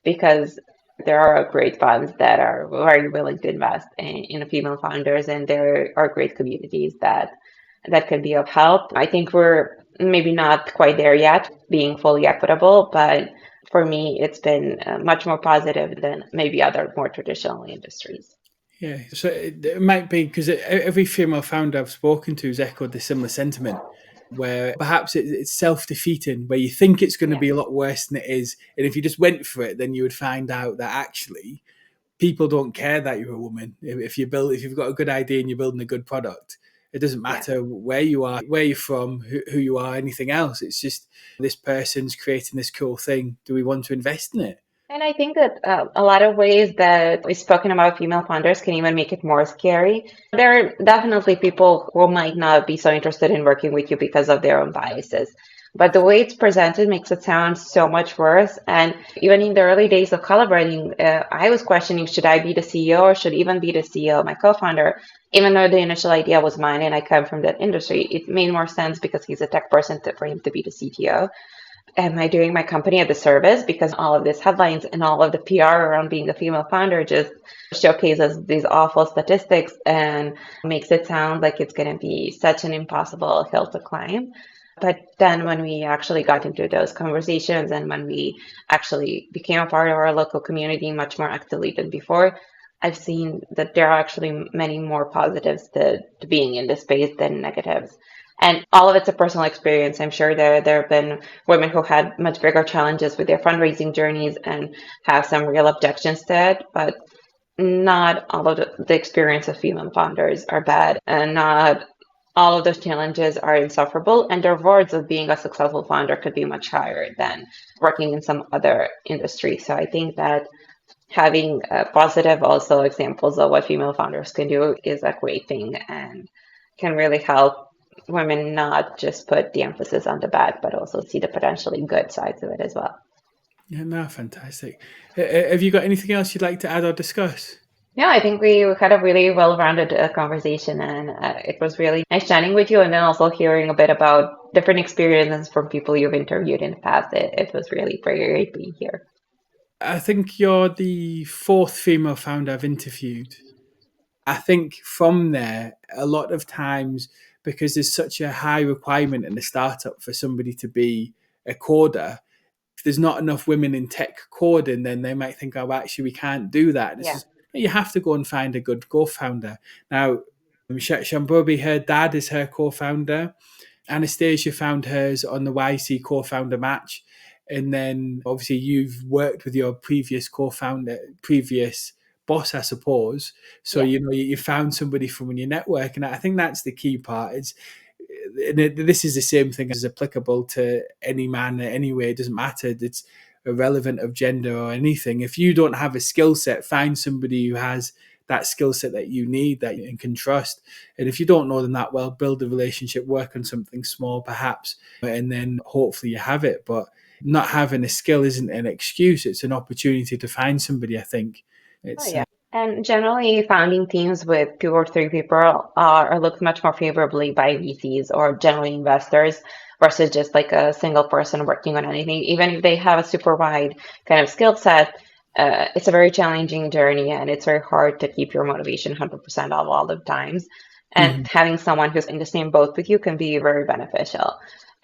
Speaker 1: because there are great funds that are very willing to invest in female founders, and there are great communities that can be of help. I think we're maybe not quite there yet, being fully equitable, but for me, it's been much more positive than maybe other more traditional industries.
Speaker 2: Yeah, so it might be because every female founder I've spoken to has echoed the similar sentiment, where perhaps it's self-defeating, where you think it's going to
Speaker 1: Yeah.
Speaker 2: be a lot worse than it is, and if you just went for it, then you would find out that actually people don't care that you're a woman. If you've got a good idea and you're building a good product, it doesn't
Speaker 1: Yeah.
Speaker 2: matter where you are, where you're from, who you are, anything else. It's just this person's creating this cool thing. Do we want to invest in it?
Speaker 1: And I think that a lot of ways that we've spoken about female founders can even make it more scary. There are definitely people who might not be so interested in working with you because of their own biases. But the way it's presented makes it sound so much worse. And even in the early days of CollabWriting, I was questioning, should I be the CEO or should even be the CEO of my co-founder? Even though the initial idea was mine and I come from that industry, it made more sense because he's a tech person for him to be the CTO. Am I doing my company a disservice because all of these headlines and all of the PR around being a female founder just showcases these awful statistics and makes it sound like it's going to be such an impossible hill to climb? But then when we actually got into those conversations and when we actually became a part of our local community much more actively than before, I've seen that there are actually many more positives to being in this space than negatives. And all of it's a personal experience. I'm sure there have been women who had much bigger challenges with their fundraising journeys and have some real objections to it, but not all of the experience of female founders are bad, and not all of those challenges are insufferable, and the rewards of being a successful founder could be much higher than working in some other industry. So I think that having positive also examples of what female founders can do is a great thing and can really help women not just put the emphasis on the bad, but also see the potentially good sides of it as well.
Speaker 2: Yeah, no, fantastic. Have you got anything else you'd like to add or discuss?
Speaker 1: Yeah, I think we had a really well-rounded conversation, and it was really nice chatting with you, and then also hearing a bit about different experiences from people you've interviewed in the past. It was really great being here.
Speaker 2: I think you're the fourth female founder I've interviewed. I think from there, a lot of times, because there's such a high requirement in a startup for somebody to be a coder, if there's not enough women in tech coding, then they might think, oh, actually, we can't do that. And it's
Speaker 1: Yeah.
Speaker 2: just, you have to go and find a good co-founder. Now, Shambobi, her dad is her co-founder. Anastasia found hers on the YC co-founder match. And then obviously you've worked with your previous co-founder, previous boss, I suppose. So,
Speaker 1: Yeah.
Speaker 2: you found somebody from your network. And I think that's the key part. This is the same thing as applicable to any man anyway. It doesn't matter. It's irrelevant of gender or anything. If you don't have a skill set, find somebody who has that skill set that you need, that you can trust. And if you don't know them that well, build a relationship, work on something small perhaps, and then hopefully you have it. But not having a skill isn't an excuse. It's an opportunity to find somebody, I think.
Speaker 1: Oh,
Speaker 2: It's
Speaker 1: yeah. And generally, founding teams with two or three people are looked much more favorably by VCs or generally investors versus just like a single person working on anything. Even if they have a super wide kind of skill set, it's a very challenging journey and it's very hard to keep your motivation 100% all the times. And
Speaker 2: Mhm.
Speaker 1: having someone who's in the same boat with you can be very beneficial.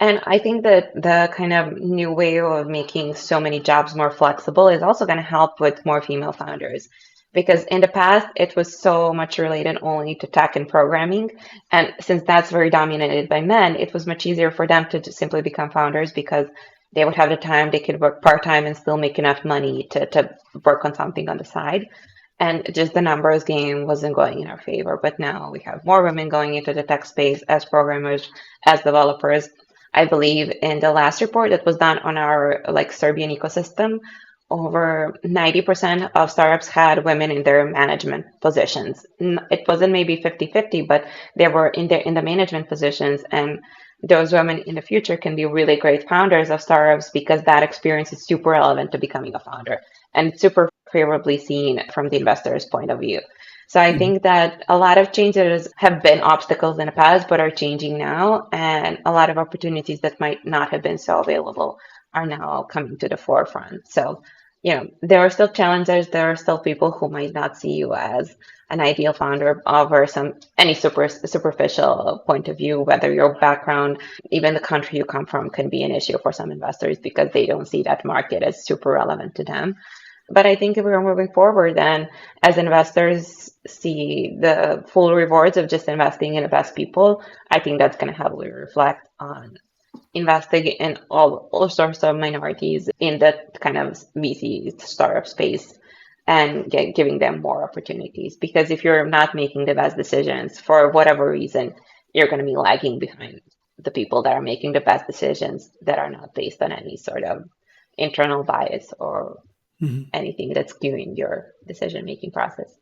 Speaker 1: And I think that the kind of new way of making so many jobs more flexible is also going to help with more female founders. Because in the past, it was so much related only to tech and programming. And since that's very dominated by men, it was much easier for them to just simply become founders because they would have the time, they could work part-time and still make enough money to work on something on the side. And just the numbers game wasn't going in our favor. But now we have more women going into the tech space as programmers, as developers. I believe in the last report that was done on our like Serbian ecosystem, over 90% of startups had women in their management positions. It wasn't maybe 50-50, but they were in the management positions. And those women in the future can be really great founders of startups because that experience is super relevant to becoming a founder and super favorably seen from the investor's point of view. So I think that a lot of changes have been obstacles in the past, but are changing now. And a lot of opportunities that might not have been so available are now coming to the forefront. So, there are still challenges. There are still people who might not see you as an ideal founder over any superficial point of view, whether your background, even the country you come from, can be an issue for some investors because they don't see that market as super relevant to them. But I think if we're moving forward, then as investors see the full rewards of just investing in the best people, I think that's going to heavily reflect on investing in all sorts of minorities in that kind of VC startup space and giving them more opportunities. Because if you're not making the best decisions for whatever reason, you're going to be lagging behind the people that are making the best decisions that are not based on any sort of internal bias or
Speaker 2: Mhm.
Speaker 1: anything that's skewing your decision making process.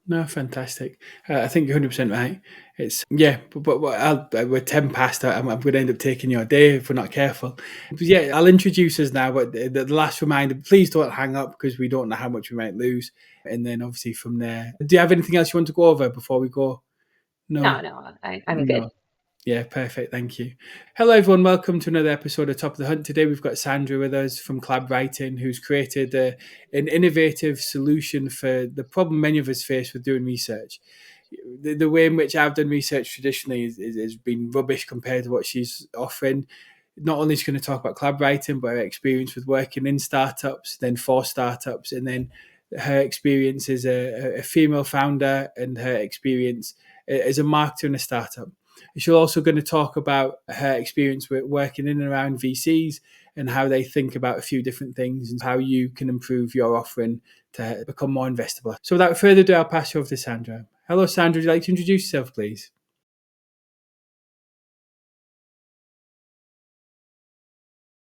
Speaker 2: No, fantastic. I think you're 100% right. We're 10 past. I'm going to end up taking your day if we're not careful. But yeah, I'll introduce us now. But the last reminder, please don't hang up because we don't know how much we might lose. And then obviously from there, do you have anything else you want to go over before we go?
Speaker 1: No,
Speaker 2: No,
Speaker 1: no, I'm good.
Speaker 2: no. Yeah, perfect. Thank you. Hello, everyone. Welcome to another episode of Top of the Hunt. Today, we've got Sandra with us from CollabWriting, who's created an innovative solution for the problem many of us face with doing research. The way in which I've done research traditionally has been rubbish compared to what she's offering. Not only is she going to talk about CollabWriting, but her experience with working in startups, then for startups, and then her experience as a female founder and her experience as a marketer in a startup. She's also going to talk about her experience with working in and around VCs and how they think about a few different things and how you can improve your offering to become more investable. So without further ado, I'll pass you over to Sandra. Hello, Sandra. Would you like to introduce yourself, please?